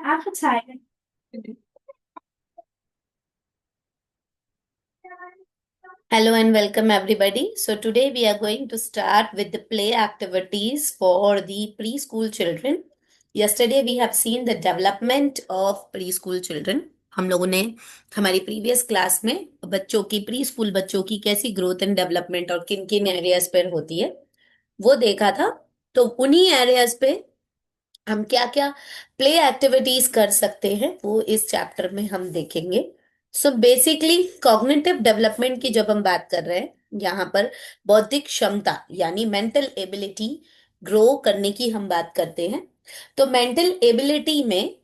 आपको छाया। Hello and welcome everybody. So today we are going to start with the play activities for the preschool children. Yesterday we have seen the development of preschool children. हम लोगों ने हमारी previous class में बच्चों की pre school बच्चों की कैसी ग्रोथ एंड डेवलपमेंट और किन किन एरियाज पर होती है वो देखा था। तो उन्हीं एरियाज पे हम क्या क्या प्ले एक्टिविटीज कर सकते हैं वो इस चैप्टर में हम देखेंगे। सो बेसिकली कॉग्निटिव डेवलपमेंट की जब हम बात कर रहे हैं यहाँ पर बौद्धिक क्षमता यानी मेंटल एबिलिटी ग्रो करने की हम बात करते हैं। तो मेंटल एबिलिटी में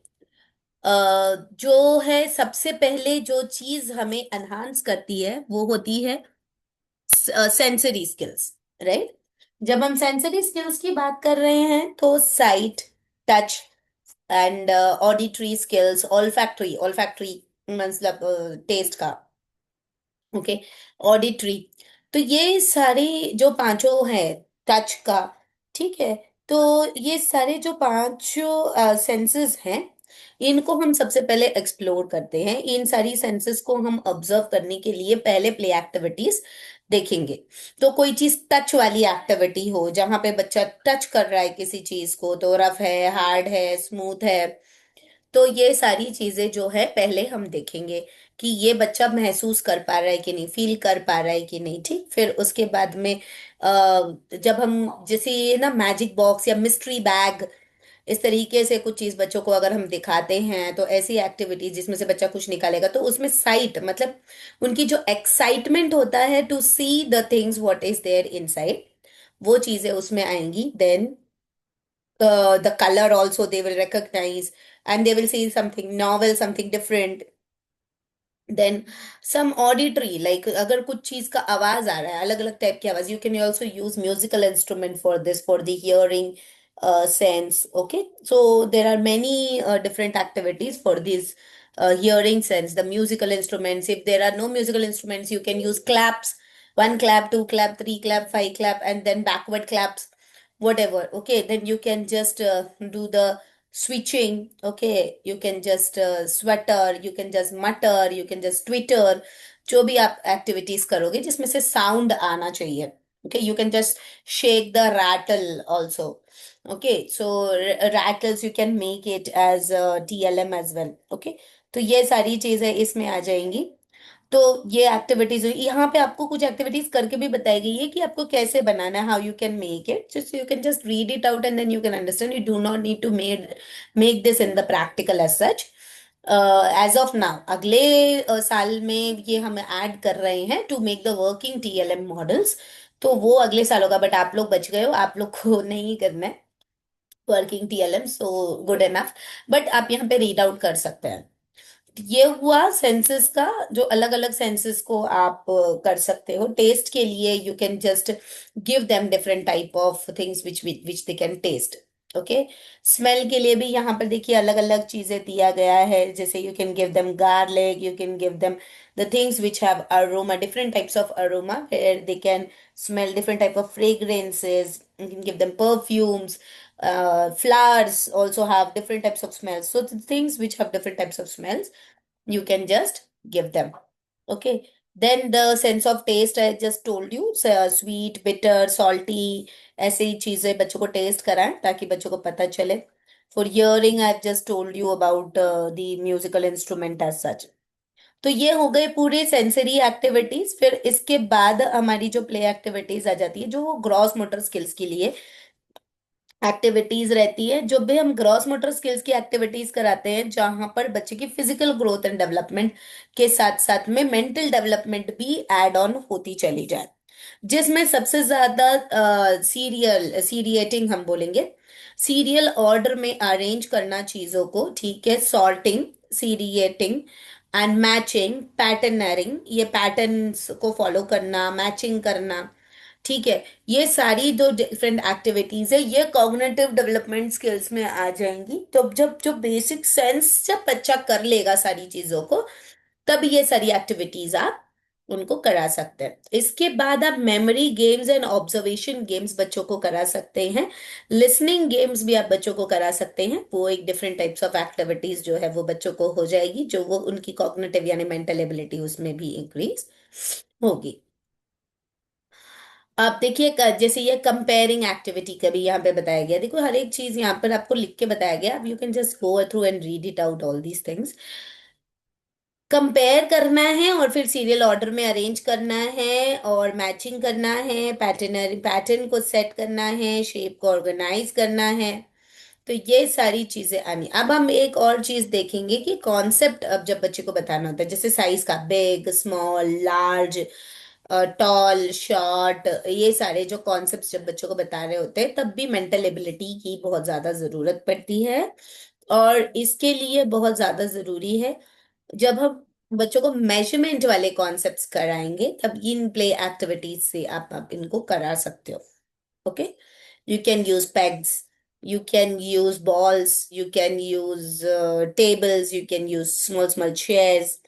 जो है सबसे पहले जो चीज हमें एनहांस करती है वो होती है सेंसरी स्किल्स, राइट। जब हम सेंसरी स्किल्स की बात कर रहे हैं तो site, touch and auditory skills, olfactory मतलब टेस्ट का, ओके, ऑडिटरी। तो ये सारे जो पांचों है, टच का, ठीक है। तो ये सारे जो पांचों सेंसेस हैं इनको हम सबसे पहले एक्सप्लोर करते हैं। इन सारी सेंसेस को हम ऑब्जर्व करने के लिए पहले प्ले एक्टिविटीज देखेंगे। तो कोई चीज टच वाली एक्टिविटी हो जहां पे बच्चा टच कर रहा है किसी चीज को, तो रफ है, हार्ड है, स्मूथ है, तो ये सारी चीजें जो है पहले हम देखेंगे कि ये बच्चा महसूस कर पा रहा है कि नहीं, फील कर पा रहा है कि नहीं, ठीक। फिर उसके बाद में जब हम जैसे ये ना मैजिक बॉक्स या मिस्ट्री बैग, इस तरीके से कुछ चीज बच्चों को अगर हम दिखाते हैं तो ऐसी एक्टिविटीज जिसमें से बच्चा कुछ निकालेगा तो उसमें साइट मतलब उनकी जो एक्साइटमेंट होता है to see the things what is there inside, वो चीजें उसमें आएंगी। Then the color also they will recognize, and they will see something novel, something different. Then some auditory, like अगर कुछ चीज का आवाज आ रहा है, अलग अलग टाइप की आवाज, you can also use musical instrument for this, for the hearing sense. Okay, so there are many different activities for this hearing sense, the musical instruments. If there are no musical instruments, you can use claps: one clap, two clap, three clap, five clap, and then backward claps, whatever. Okay, then you can just do the switching. Okay, you can just sweater, you can just mutter, you can just twitter, जो भी आप activities करोगे जिसमें से sound आना चाहिए। Okay, you can just shake the rattle also. Okay, so rattles you can make it as TLM as well. Okay, तो ये सारी चीजें इसमें आ जाएंगी। तो ये एक्टिविटीज यहाँ पे आपको कुछ एक्टिविटीज करके भी बताई गई है कि आपको कैसे बनाना है, how you can make it, just you can just read it out and then you can understand. You do not need to make this in the practical as such. As of now अगले साल में ये हम add कर रहे हैं to make the working TLM models. तो वो अगले साल होगा, बट आप लोग बच गए हो, आप लोग को नहीं करना है working TLM, so good enough. But आप यहाँ पे रीड आउट कर सकते हैं। ये हुआ सेंसेस का, जो अलग अलग सेंसेस को आप कर सकते हो। टेस्ट के लिए you can just give them different type of things which they can test. Okay, smell के लिए भी यहाँ पर देखिए अलग अलग चीजें दिया गया है, जैसे you can give them garlic, you can give them the things which have aroma, different types of aroma where they can smell different type of fragrances. You can give them perfumes. Flowers also have different types of smells, so the things which have different types of smells you can just give them. Okay, then the sense of taste I just told you, so, sweet, bitter, salty, ऐसे ही चीजें बच्चों को test कराएं ताकि बच्चों को पता चले। For hearing I've just told you about the musical instrument as such. तो ये हो गए पूरे सेंसरी एक्टिविटीज। फिर इसके बाद हमारी जो प्ले एक्टिविटीज आ जाती है, जो वो ग्रॉस मोटर स्किल्स के लिए एक्टिविटीज रहती है। जो भी हम ग्रॉस मोटर स्किल्स की एक्टिविटीज कराते हैं जहां पर बच्चे की फिजिकल ग्रोथ एंड डेवलपमेंट के साथ साथ में मेंटल डेवलपमेंट भी एड ऑन होती चली जाए, जिसमें सबसे ज्यादा सीरिएटिंग हम बोलेंगे, सीरियल ऑर्डर में अरेंज करना चीजों को, ठीक है। सॉर्टिंग, सीरिएटिंग एंड मैचिंग, पैटर्नरिंग, ये पैटर्न्स को फॉलो करना, मैचिंग करना, ठीक है। ये सारी जो डिफरेंट एक्टिविटीज है ये कॉग्निटिव डेवलपमेंट स्किल्स में आ जाएंगी। तो जब जो बेसिक सेंस जब बच्चा कर लेगा सारी चीजों को, तब ये सारी एक्टिविटीज आप उनको करा सकते हैं। इसके बाद आप memory games and observation games बच्चों को करा सकते हैं। लिसनिंग गेम्स भी आप बच्चों को करा सकते हैं। वो एक डिफरेंट टाइप्स ऑफ एक्टिविटीज जो है वो बच्चों को हो जाएगी, जो वो उनकी कॉग्निटिव यानी मेंटल एबिलिटी उसमें भी इंक्रीज होगी। आप देखिए जैसे ये कंपेयरिंग एक्टिविटी का भी यहाँ पे बताया गया। देखो हर एक चीज यहाँ पर आपको लिख के बताया गया। अब you can just go through and read it out all these things. Compare करना है और फिर सीरियल ऑर्डर में अरेंज करना है और मैचिंग करना है, पैटर्न पैटर्न को सेट करना है, शेप को ऑर्गेनाइज करना है। तो ये सारी चीजें आनी। अब हम एक और चीज देखेंगे कि कॉन्सेप्ट अब जब बच्चे को बताना होता है, जैसे साइज का big, small, large, tall, short, ये सारे जो कॉन्सेप्ट्स जब बच्चों को बता रहे होते हैं तब भी मेंटल एबिलिटी की बहुत ज्यादा जरूरत पड़ती है। और इसके लिए बहुत ज्यादा जरूरी है जब हम बच्चों को मेजरमेंट वाले कॉन्सेप्ट्स कराएंगे तब इन प्ले एक्टिविटीज से आप इनको करा सकते हो। Okay, you can use pegs, you can use balls, you can use tables, you can use small chairs,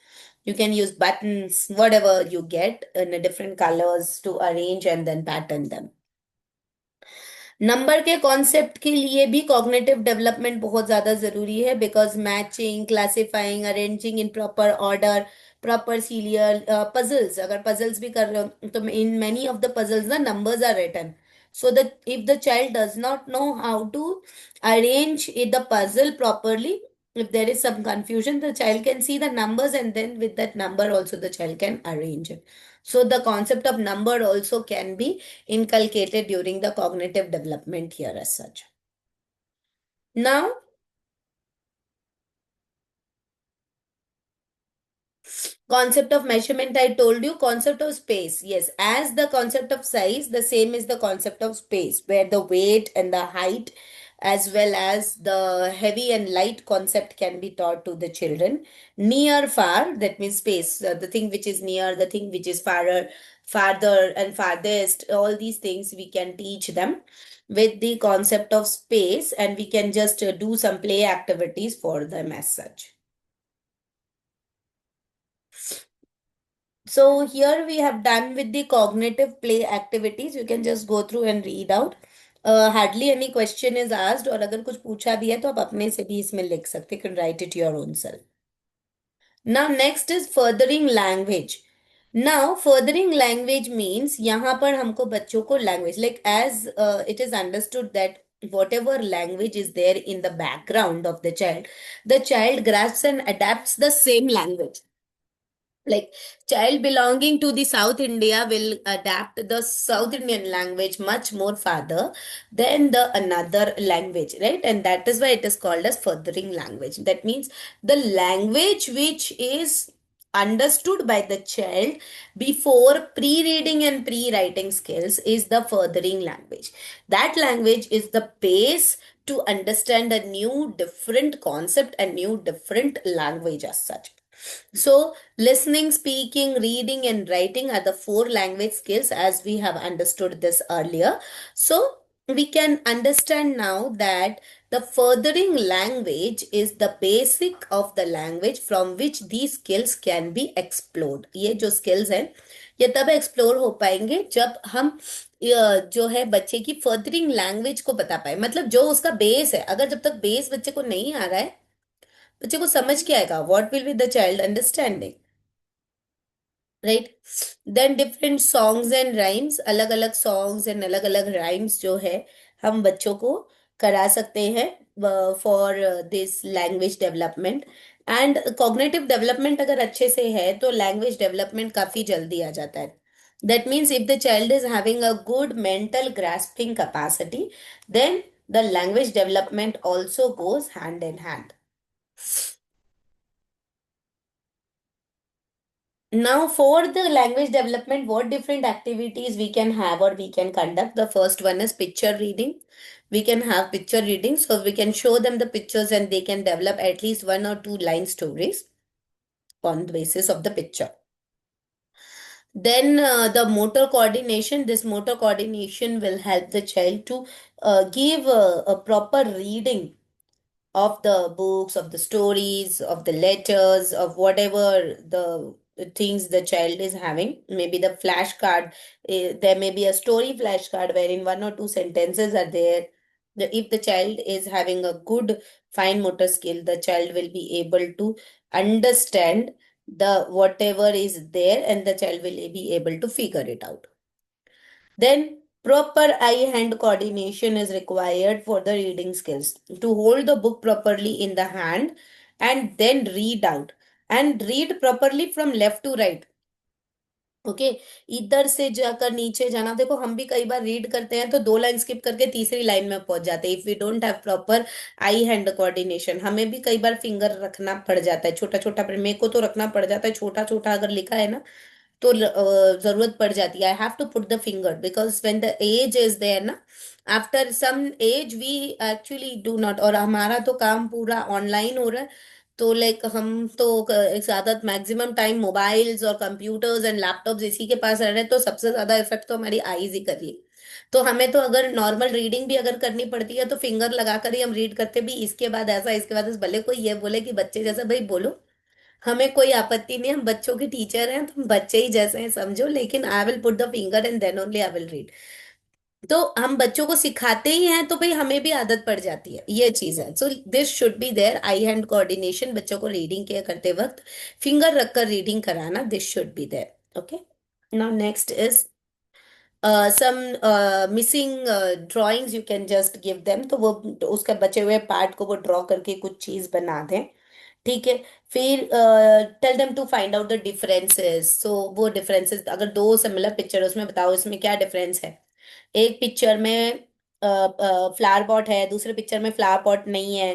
you can use buttons, whatever you get in a different colors to arrange and then pattern them। Number के concept के लिए भी cognitive development बहुत ज्यादा जरूरी है, because matching, classifying, arranging in proper order, proper serial, puzzles, अगर puzzles भी कर रहे हो तो in many of the puzzles the numbers are written, so that if the child does not know how to arrange the puzzle properly, if there is some confusion, the child can see the numbers and then with that number also the child can arrange it. So the concept of number also can be inculcated during the cognitive development here as such. Now, concept of measurement, I told you. Concept of space, yes, as the concept of size, the same is the concept of space, where the weight and the height as well as the heavy and light concept can be taught to the children. Near, far, that means space, the thing which is near, the thing which is farther and farthest, all these things we can teach them with the concept of space, and we can just do some play activities for them as such. So here we have done with the cognitive play activities. You can just go through and read out. Hardly any question is asked, और अगर कुछ पूछा भी है तो आप अपने से भी इसमें लिख सकते, you can write it your own self. Now next is furthering language. Now furthering language means यहाँ पर हमको बच्चों को language, like as it is understood that whatever language is there in the background of the child grasps and adapts the same language. Like child belonging to the South India will adapt the South Indian language much more farther than the another language, right? And that is why it is called as furthering language. That means the language which is understood by the child before pre-reading and pre-writing skills is the furthering language. That language is the base to understand a new different concept, a new different language as such. So, listening, speaking, reading, and writing are the four language skills as we have understood this earlier. So, we can understand now that the furthering language is the basic of the language from which these skills can be explored. ये जो skills हैं ये तब explore हो पाएंगे जब हम जो है बच्चे की फर्दरिंग लैंग्वेज को बता पाए, मतलब जो उसका बेस है। अगर जब तक बेस बच्चे को नहीं आ रहा है, बच्चे को समझ क्या आएगा, what will be the child understanding, right? Then different songs and rhymes, अलग अलग सॉन्ग्स एंड अलग अलग राइम्स जो है हम बच्चों को करा सकते हैं for this language development. And cognitive development अगर अच्छे से है तो लैंग्वेज डेवलपमेंट काफी जल्दी आ जाता है। That means if the child is having a good mental grasping capacity, then the language development also goes hand in hand. Now, for the language development, what different activities we can have or we can conduct? The first one is picture reading. We can have picture reading, so we can show them the pictures and they can develop at least one or two line stories on the basis of the picture. Then the motor coordination. This motor coordination will help the child to give a proper reading of the books, of the stories, of the letters, of whatever the things the child is having. Maybe the flashcard, there may be a story flashcard wherein one or two sentences are there. If the child is having a good fine motor skill, the child will be able to understand the whatever is there, and the child will be able to figure it out. Then proper eye-hand coordination is required for the reading skills. To hold the book properly in the hand and then read out, and read properly from left to right. Okay, इधर से जाकर नीचे जाना। देखो हम भी कई बार read करते हैं तो दो लाइन स्किप करके तीसरी लाइन में पहुंच जाते हैं, if we don't have proper eye hand coordination. हमें भी कई बार फिंगर रखना पड़ जाता है, छोटा छोटा, मेरे को तो रखना पड़ जाता है, छोटा छोटा अगर लिखा है ना तो जरूरत पड़ जाती है। I have to put the finger because when the age is there ना, after some age we actually do not. और हमारा तो काम पूरा ऑनलाइन हो रहा है, तो लाइक हम तो ज्यादा मैक्सिमम टाइम मोबाइल्स और कंप्यूटर्स एंड लैपटॉप्स इसी के पास रह रहे हैं, तो सबसे ज्यादा इफेक्ट तो हमारी आईज ही कर रही है। तो हमें तो अगर नॉर्मल रीडिंग भी अगर करनी पड़ती है तो फिंगर लगाकर ही हम रीड करते भी। इसके बाद ऐसा, इसके बाद भले कोई ये बोले कि बच्चे जैसा, भाई बोलो, हमें कोई आपत्ति नहीं, हम बच्चों के टीचर हैं, तुम बच्चे ही जैसे हैं समझो, लेकिन I will put the finger and then only I will read. तो हम बच्चों को सिखाते ही हैं तो भाई हमें भी आदत पड़ जाती है, ये चीज है। So this should be there, eye hand coordination. बच्चों को रीडिंग के करते वक्त फिंगर रखकर रीडिंग कराना, this should be there. Okay, now next is some missing drawings, you can just give them. तो वो उसका बचे हुए पार्ट को वो ड्रॉ करके कुछ चीज बना दें, ठीक है। फिर tell them to find out the differences. So वो डिफरेंसेस, अगर दो सिमिलर पिक्चर उसमें बताओ इसमें क्या डिफरेंस है। एक पिक्चर में फ्लावर पॉट है, दूसरे पिक्चर में फ्लावर पॉट नहीं है।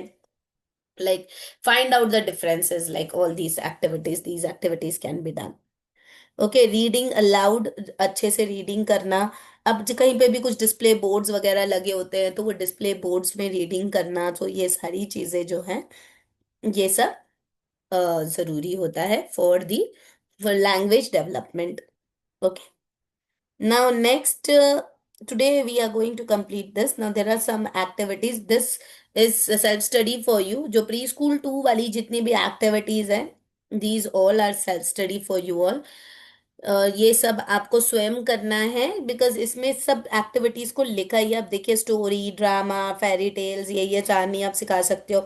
Like find out the differences, like all these activities can be done. Okay, reading allowed, अच्छे से रीडिंग करना। अब कहीं पे भी कुछ डिस्प्ले बोर्ड्स वगैरह लगे होते हैं तो वो डिस्प्ले बोर्ड्स में रीडिंग करना, तो ये सारी चीजें जो हैं, ये सब जरूरी होता है for the language development. Okay, now next today we are going to complete this. Now there are some activities, this is a self study for you। जो प्री स्कूल 2 वाली जितनी भी एक्टिविटीज हैं, these all are self study for you all। ये सब आपको स्वयं करना है, बिकॉज इसमें सब एक्टिविटीज को लिखा ही है। आप देखिए, स्टोरी, ड्रामा, फेरी टेल्स, ये कहानी आप सिखा सकते हो।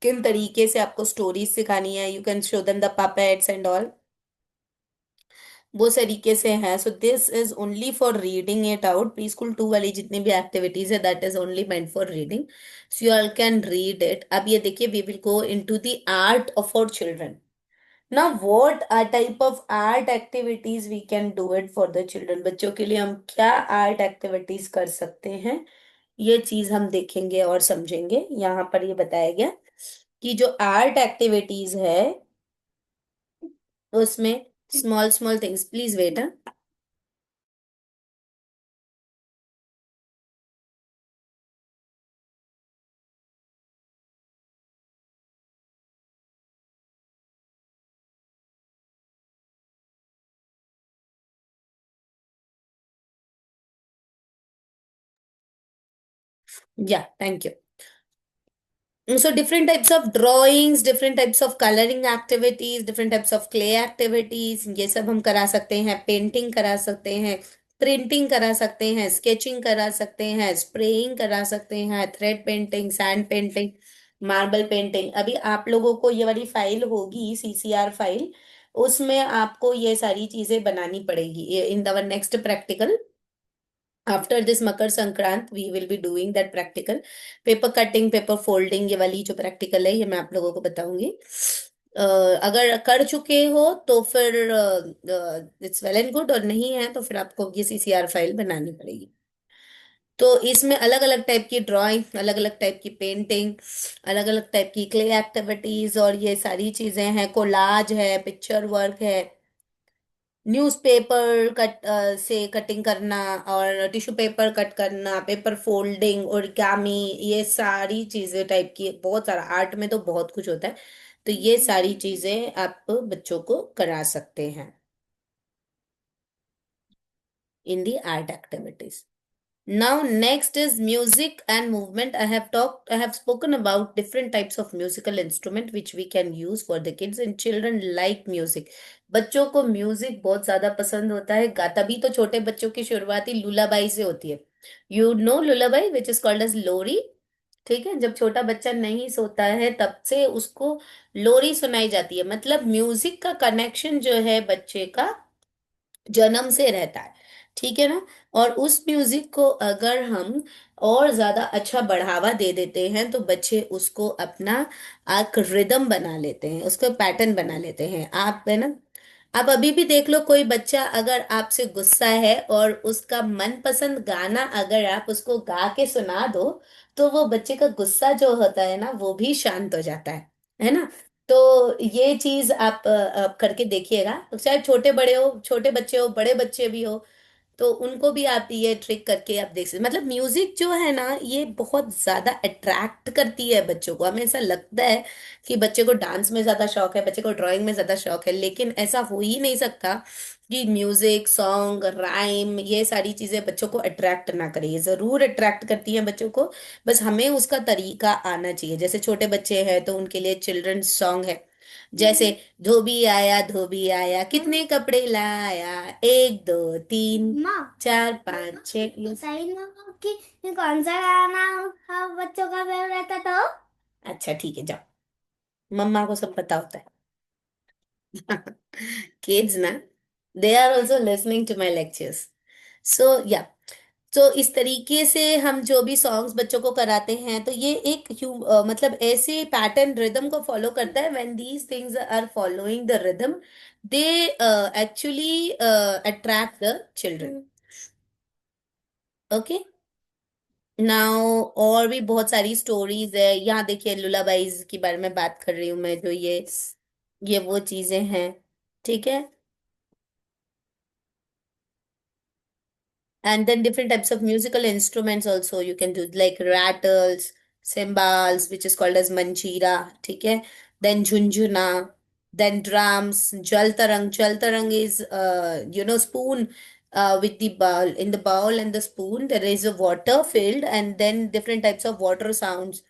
किन तरीके से आपको स्टोरीज सिखानी है, you can show them the puppets and all, वो तरीके से है। So this is only for reading it out. Preschool 2 वाली जितनी भी एक्टिविटीज है, that is only meant for reading, so you all can read it. अब ये देखिए, we will go into the art of our children. ना what are type of art activities we can do it for the children. बच्चों के लिए हम क्या art activities कर सकते हैं, ये चीज हम देखेंगे और समझेंगे। यहाँ पर ये बताया गया कि जो आर्ट एक्टिविटीज है उसमें small small things, please wait. Yeah, thank you. So different types of drawings, different types of coloring activities, different types of clay activities, ये सब हम करा सकते हैं। पेंटिंग करा सकते हैं, प्रिंटिंग करा सकते हैं, स्केचिंग करा सकते हैं, स्प्रेइंग करा सकते हैं, thread painting, sand painting, marble painting. अभी आप लोगों को ये वाली फाइल होगी, सीसीआर फाइल, उसमें आपको ये सारी चीजें बनानी पड़ेगी in the next practical. After this Makar Sankrant we will be doing that practical. Paper cutting, paper folding, ये वाली जो प्रैक्टिकल है ये मैं आप लोगों को बताऊंगी। अगर कर चुके हो तो फिर इट्स वेल एंड गुड, और नहीं है तो फिर आपको ये सीसीआर फाइल बनानी पड़ेगी। तो इसमें अलग अलग टाइप की ड्राइंग, अलग अलग टाइप की पेंटिंग, अलग अलग टाइप की क्ले एक्टिविटीज और ये सारी चीजें हैं। कोलाज है, पिक्चर वर्क है, न्यूज़पेपर कट से कटिंग करना, और टिश्यू पेपर कट करना, पेपर फोल्डिंग, ओरिगामी, ये सारी चीजें टाइप की बहुत सारा आर्ट में तो बहुत कुछ होता है। तो ये सारी चीजें आप बच्चों को करा सकते हैं in the art activities. Now, next is music and movement. I have spoken about different types of musical instrument which we can use for the kids, and children like music. बच्चों को म्यूजिक बहुत ज्यादा पसंद होता है, तभी तो छोटे बच्चों की शुरुआती लुलाबाई से होती है। You know lullaby which is called as लोरी। ठीक है, जब छोटा बच्चा नहीं सोता है तब से उसको लोरी सुनाई जाती है। मतलब म्यूजिक का कनेक्शन जो है बच्चे का जन्म से रहता है। ठीक है ना। और उस म्यूजिक को अगर हम और ज्यादा अच्छा बढ़ावा दे देते हैं तो बच्चे उसको अपना एक रिदम बना लेते हैं, उसको पैटर्न बना लेते हैं। आप है ना, आप अभी भी देख लो, कोई बच्चा अगर आपसे गुस्सा है और उसका मनपसंद गाना अगर आप उसको गा के सुना दो, तो वो बच्चे का गुस्सा जो होता है ना वो भी शांत हो जाता है ना। तो ये चीज आप करके देखिएगा, चाहे छोटे बड़े हो, छोटे बच्चे हो, बड़े बच्चे भी हो, तो उनको भी आप ये ट्रिक करके आप देख सकते। मतलब म्यूजिक जो है ना ये बहुत ज्यादा अट्रैक्ट करती है बच्चों को। हमें ऐसा लगता है कि बच्चे को डांस में ज्यादा शौक है, बच्चे को ड्राइंग में ज्यादा शौक है, लेकिन ऐसा हो ही नहीं सकता कि म्यूजिक, सॉन्ग, राइम ये सारी चीजें बच्चों को अट्रैक्ट ना करें। ये जरूर अट्रैक्ट करती हैं बच्चों को, बस हमें उसका तरीका आना चाहिए। जैसे छोटे बच्चे हैं तो उनके लिए चिल्ड्रंस सॉन्ग है, जैसे धोबी आया कितने कपड़े लाया, एक दो तीन माँ, चार पाँच छः, ये बताइए ना कि ये कौन सा गाना बच्चों का फेवरेट है तो। अच्छा ठीक है, जाओ, मम्मा को सब पता होता है। किड्स ना, they are also listening to my lectures. So yeah, तो इस तरीके से हम जो भी सॉन्ग्स बच्चों को कराते हैं तो ये एक मतलब ऐसे पैटर्न रिदम को फॉलो करता है। When these things are following the rhythm, they actually attract the children. Okay. Now और भी बहुत सारी स्टोरीज है यहाँ, देखिए लुलाबाईज के बारे में बात कर रही हूँ मैं, जो ये वो चीजें हैं। ठीक है। And then different types of musical instruments also you can do, like rattles, cymbals, which is called as manjira. ठीक है। Then झुनझुना, then drums, jal tarang is spoon, with the bowl, in the bowl and the spoon there is a water filled, and then different types of water sounds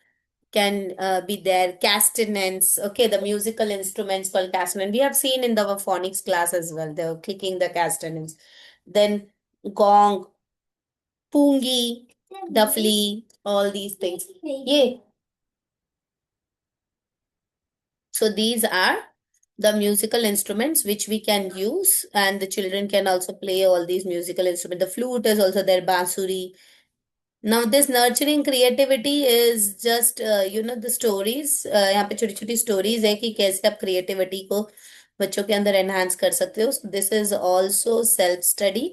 can be there. Castanets, okay, the musical instruments called castanet we have seen in the phonics class as well, they're clicking the castanets. Then gong, Pungi, Duffly, all these things. Yeah. So these are the musical instruments which we can use, and the children can also play all these musical instruments. The flute is also there, bansuri. Now this nurturing creativity is just the stories. यहाँ पे छोटी छोटी stories है कि कैसे आप creativity को बच्चों के अंदर enhance कर सकते हो. This is also self study.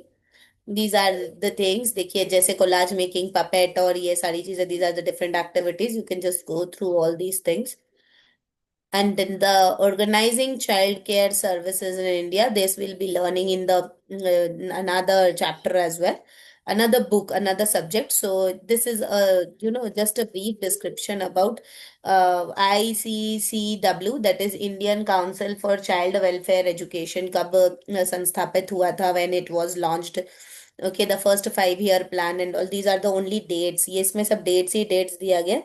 These are the things, देखिए जैसे collage making, puppet और ये सारी चीजें, these are the different activities. You can just go through all these things. And in the organizing child care services in India, this will be learning in the another chapter as well, another book, another subject. So this is a just a brief description about ICCW, that is Indian Council for Child Welfare Education, कब संस्थापित हुआ था, when it was launched. Okay, the first 5 year plan and all these are the only dates. ये इसमें सब dates ही dates दिया गया।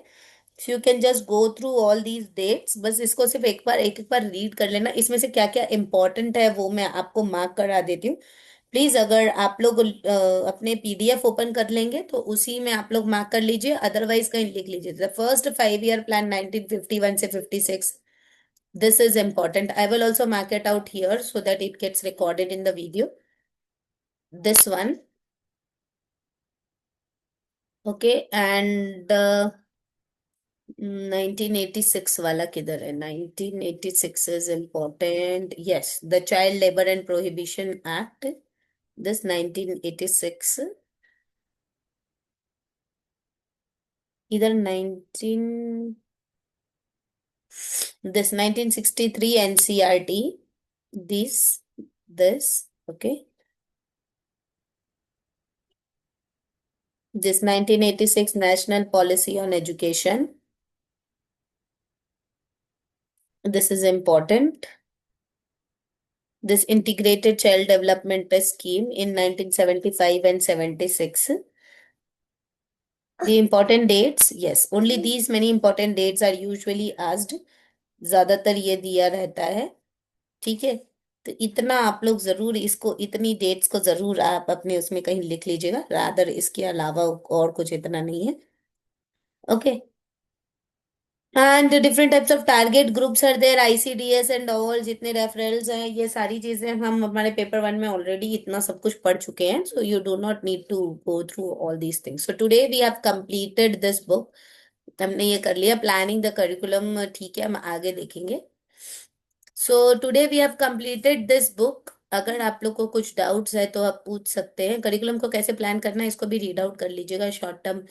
So you can just go through all these dates, बस इसको सिर्फ एक एक बार रीड कर लेना। इसमें से क्या क्या इंपॉर्टेंट है वो मैं आपको मार्क करा देती हूँ। प्लीज अगर आप लोग अपने पीडीएफ ओपन कर लेंगे तो उसी में आप लोग मार्क कर लीजिए, अदरवाइज कहीं लिख लीजिए। द फर्स्ट 5 year प्लान 1951 से 56, this is important. I will also mark it out here so that it gets recorded in the video. This one, okay, and 1986 वाला किधर है? 1986 is important. Yes, the Child Labor and Prohibition Act. This 1986, either 19, this 1963 NCRT, this, okay. This 1986 National Policy on Education. This is important. This Integrated Child Development Scheme in 1975 and 76. The important dates, yes, only these many important dates are usually asked. ज्यादातर ये दिया रहता है, ठीक है। तो इतना आप लोग जरूर इसको, इतनी डेट्स को जरूर आप अपने उसमें कहीं लिख लीजिएगा, रादर इसके अलावा और कुछ इतना नहीं है। Okay. And different types of target groups are there, ICDS and all, जितने रेफरल्स हैं, ये सारी चीजें हम हमारे पेपर वन में ऑलरेडी इतना सब कुछ पढ़ चुके हैं, so you do not need to go through all these things. So today we have completed this book. हमने ये कर लिया प्लानिंग द करिकुलम, ठीक है, हम आगे देखेंगे। So today we have completed this book. अगर आप लोग को कुछ डाउट्स है तो आप पूछ सकते हैं। करिकुलम को कैसे प्लान करना है इसको भी रीड आउट कर लीजिएगा, शॉर्ट टर्म,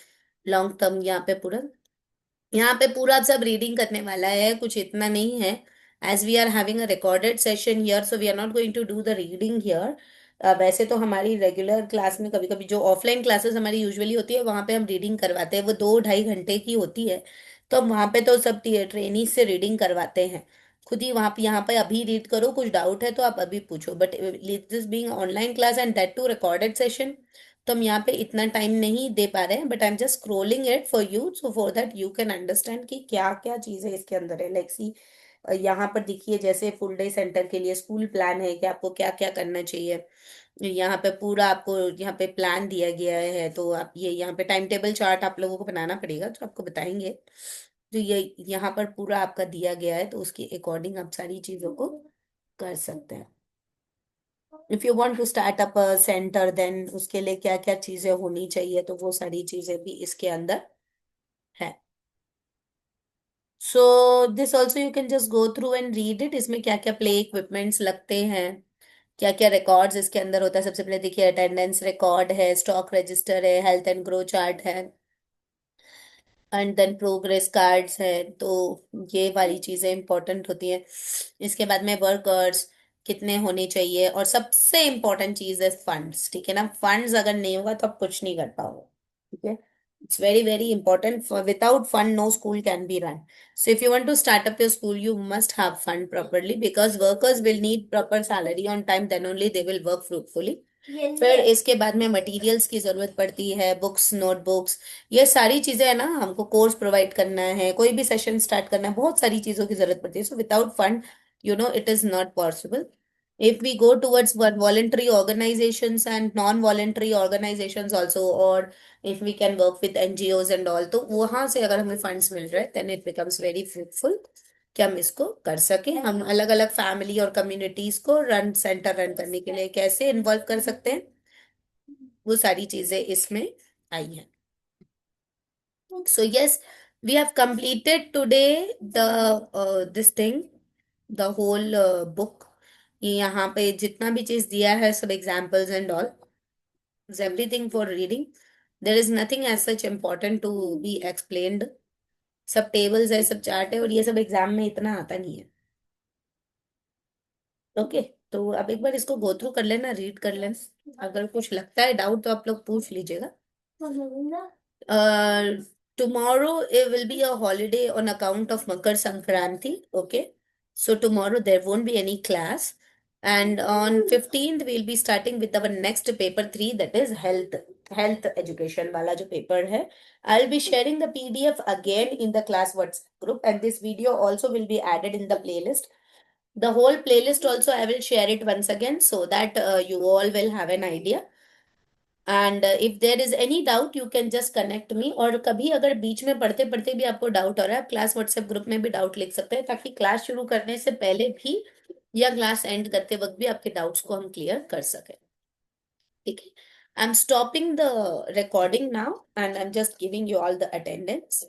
लॉन्ग टर्म, यहाँ पे पूरा सब रीडिंग करने वाला है, कुछ इतना नहीं है। As we are having a recorded session here, so we are not going to do the reading here. वैसे तो हमारी रेगुलर क्लास में, कभी कभी जो ऑफलाइन क्लासेस हमारी यूजुअली होती है वहां पे हम रीडिंग करवाते हैं, वो 2-2.5 घंटे की होती है। तो हम वहां पे तो सब ट्रेनिंग से रीडिंग करवाते हैं। खुद ही वहां पे, यहाँ पे अभी रीड करो, कुछ डाउट है तो आप अभी पूछो, but this being online class and that too recorded session, तो हम यहाँ पे इतना टाइम नहीं दे पा रहे हैं, but I am just scrolling it for you, so for that you can understand कि क्या क्या चीजें इसके अंदर है। लाइक सी, यहाँ पर देखिए, जैसे फुल डे सेंटर के लिए स्कूल प्लान है कि आपको क्या क्या करना चाहिए। यहाँ पे पूरा आपको यहाँ पे प्लान दिया गया है, तो आप ये यहाँ पे टाइम टेबल चार्ट आप लोगों को बनाना पड़ेगा, तो आपको बताएंगे। तो ये यहाँ पर पूरा आपका दिया गया है, तो उसके अकॉर्डिंग आप सारी चीजों को कर सकते हैं। If you want to start up a centre, देन उसके लिए क्या क्या चीजें होनी चाहिए, तो वो सारी चीजें भी इसके अंदर है। So this also you can just go through and read it. इसमें क्या क्या प्ले इक्विपमेंट्स लगते हैं, क्या क्या रिकॉर्ड्स इसके अंदर होता है। सबसे पहले देखिए, अटेंडेंस रिकॉर्ड है, स्टॉक रजिस्टर है, हेल्थ एंड ग्रो चार्ट है, एंड देन प्रोग्रेस कार्ड्स है। तो ये वाली चीजें इंपॉर्टेंट होती हैं। इसके बाद में वर्कर्स कितने होने चाहिए, और सबसे इम्पोर्टेंट चीज है फंड्स, ठीक है ना। फंड्स अगर नहीं होगा तो आप कुछ नहीं कर पाओगे, ठीक है। It's very very important, without fund no school can be run. So if you want to start up your school, you must have fund properly, because workers will need proper salary on time, then only they will work fruitfully. फिर इसके बाद में materials की जरूरत पड़ती है, books, notebooks, ये सारी चीजें है ना। हमको कोर्स प्रोवाइड करना है, कोई भी सेशन स्टार्ट करना है, बहुत सारी चीजों की जरूरत पड़ती है। So without fund, it is not possible. if we go towards voluntary organizations and non-voluntary organizations also, or if we can work with NGOs and all, तो वहां से अगर हमें फंड्स मिल रहे हैं, then it becomes very fruitful कि हम इसको कर सके। हम अलग अलग फैमिली और कम्युनिटीज को सेंटर रन करने के लिए कैसे इन्वॉल्व कर सकते हैं, वो सारी चीजें इसमें आई हैं। So yes, we have completed today the this thing, the whole book। ये यहाँ पे जितना भी चीज दिया है, सब examples and all, is everything for reading। there is nothing as such important to be explained। सब टेबल्स है, सब चार्ट है, और ये सब एग्जाम में इतना आता नहीं है। ओके, तो आप एक बार इसको गो थ्रू कर लेना, रीड कर लेना, अगर कुछ लगता है डाउट तो आप लोग पूछ लीजिएगा। Tomorrow it will be a holiday on account of Makar Sankranti. Okay, so tomorrow there won't be any class, and on 15th we'll be starting with our next paper 3, that is health education वाला जो paper है। I'll be sharing the PDF again in the class WhatsApp group, and this video also will be added in the playlist। The whole playlist also I will share it once again, so that you all will have an idea। And if there is any doubt you can just connect me. और कभी अगर बीच में पढ़ते पढ़ते भी आपको doubt हो रहा है, आप क्लास व्हाट्सएप ग्रुप में भी डाउट लिख सकते हैं, ताकि क्लास शुरू करने से पहले भी या क्लास एंड करते वक्त भी आपके डाउट्स को हम क्लियर कर सकें, ठीक है। I am stopping the recording now, and I am just giving you all the attendance.